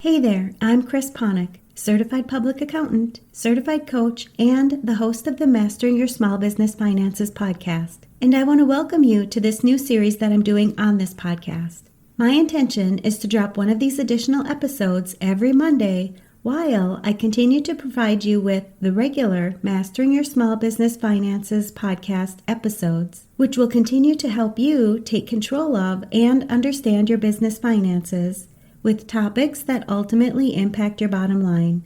Hey there, I'm Chris Ponick, Certified Public Accountant, Certified Coach, and the host of the Mastering Your Small Business Finances podcast. And I want to welcome you to this new series that I'm doing on this podcast. My intention is to drop one of these additional episodes every Monday while I continue to provide you with the regular Mastering Your Small Business Finances podcast episodes, which will continue to help you take control of and understand your business finances with topics that ultimately impact your bottom line.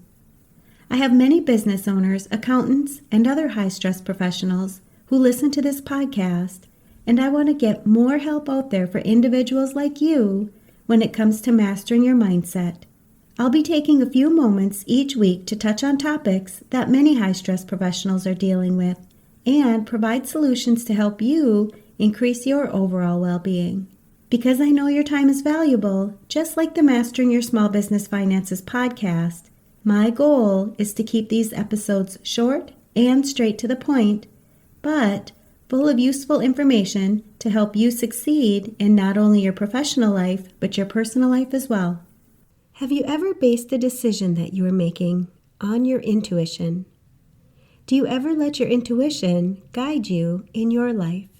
I have many business owners, accountants, and other high-stress professionals who listen to this podcast, and I want to get more help out there for individuals like you when it comes to mastering your mindset. I'll be taking a few moments each week to touch on topics that many high-stress professionals are dealing with and provide solutions to help you increase your overall well-being. Because I know your time is valuable, just like the Mastering Your Small Business Finances podcast, my goal is to keep these episodes short and straight to the point, but full of useful information to help you succeed in not only your professional life, but your personal life as well. Have you ever based a decision that you are making on your intuition? Do you ever let your intuition guide you in your life?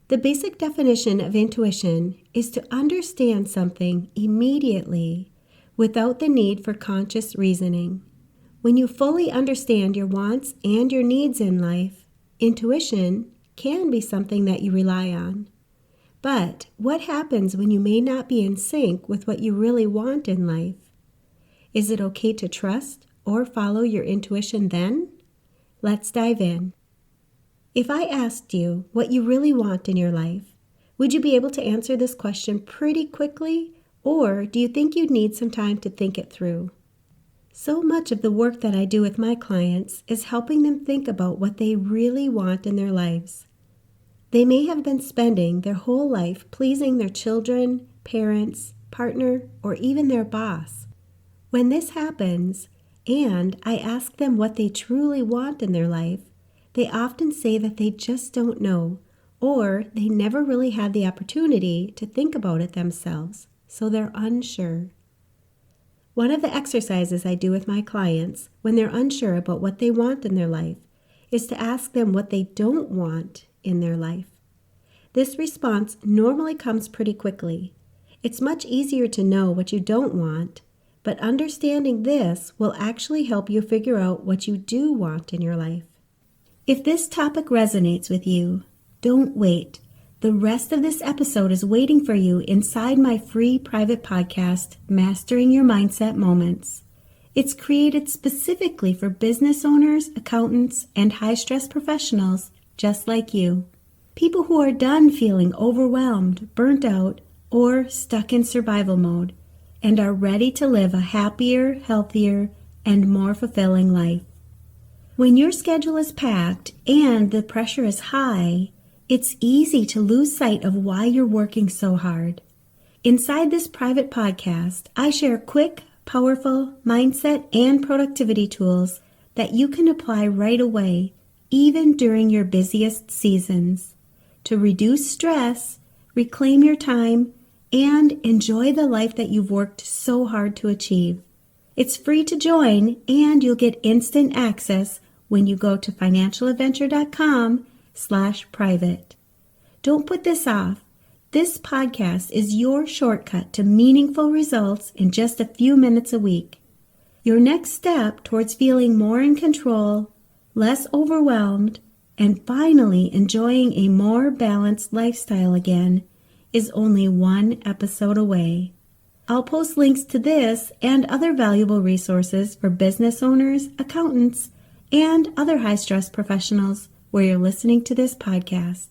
The basic definition of intuition is to understand something immediately without the need for conscious reasoning. When you fully understand your wants and your needs in life, intuition can be something that you rely on. But what happens when you may not be in sync with what you really want in life? Is it okay to trust or follow your intuition then? Let's dive in. If I asked you what you really want in your life, would you be able to answer this question pretty quickly, or do you think you'd need some time to think it through? So much of the work that I do with my clients is helping them think about what they really want in their lives. They may have been spending their whole life pleasing their children, parents, partner, or even their boss. When this happens, and I ask them what they truly want in their life, they often say that they just don't know, or they never really had the opportunity to think about it themselves, so they're unsure. One of the exercises I do with my clients when they're unsure about what they want in their life is to ask them what they don't want in their life. This response normally comes pretty quickly. It's much easier to know what you don't want, but understanding this will actually help you figure out what you do want in your life. If this topic resonates with you, don't wait. The rest of this episode is waiting for you inside my free private podcast, Mastering Your Mindset Moments. It's created specifically for business owners, accountants, and high-stress professionals just like you. People who are done feeling overwhelmed, burnt out, or stuck in survival mode, and are ready to live a happier, healthier, and more fulfilling life. When your schedule is packed and the pressure is high, it's easy to lose sight of why you're working so hard. Inside this private podcast, I share quick, powerful mindset and productivity tools that you can apply right away, even during your busiest seasons, to reduce stress, reclaim your time, and enjoy the life that you've worked so hard to achieve. It's free to join, and you'll get instant access when you go to financialadventure.com/private. Don't put this off. This podcast is your shortcut to meaningful results in just a few minutes a week. Your next step towards feeling more in control, less overwhelmed, and finally enjoying a more balanced lifestyle again is only one episode away. I'll post links to this and other valuable resources for business owners, accountants, and other high-stress professionals where you're listening to this podcast.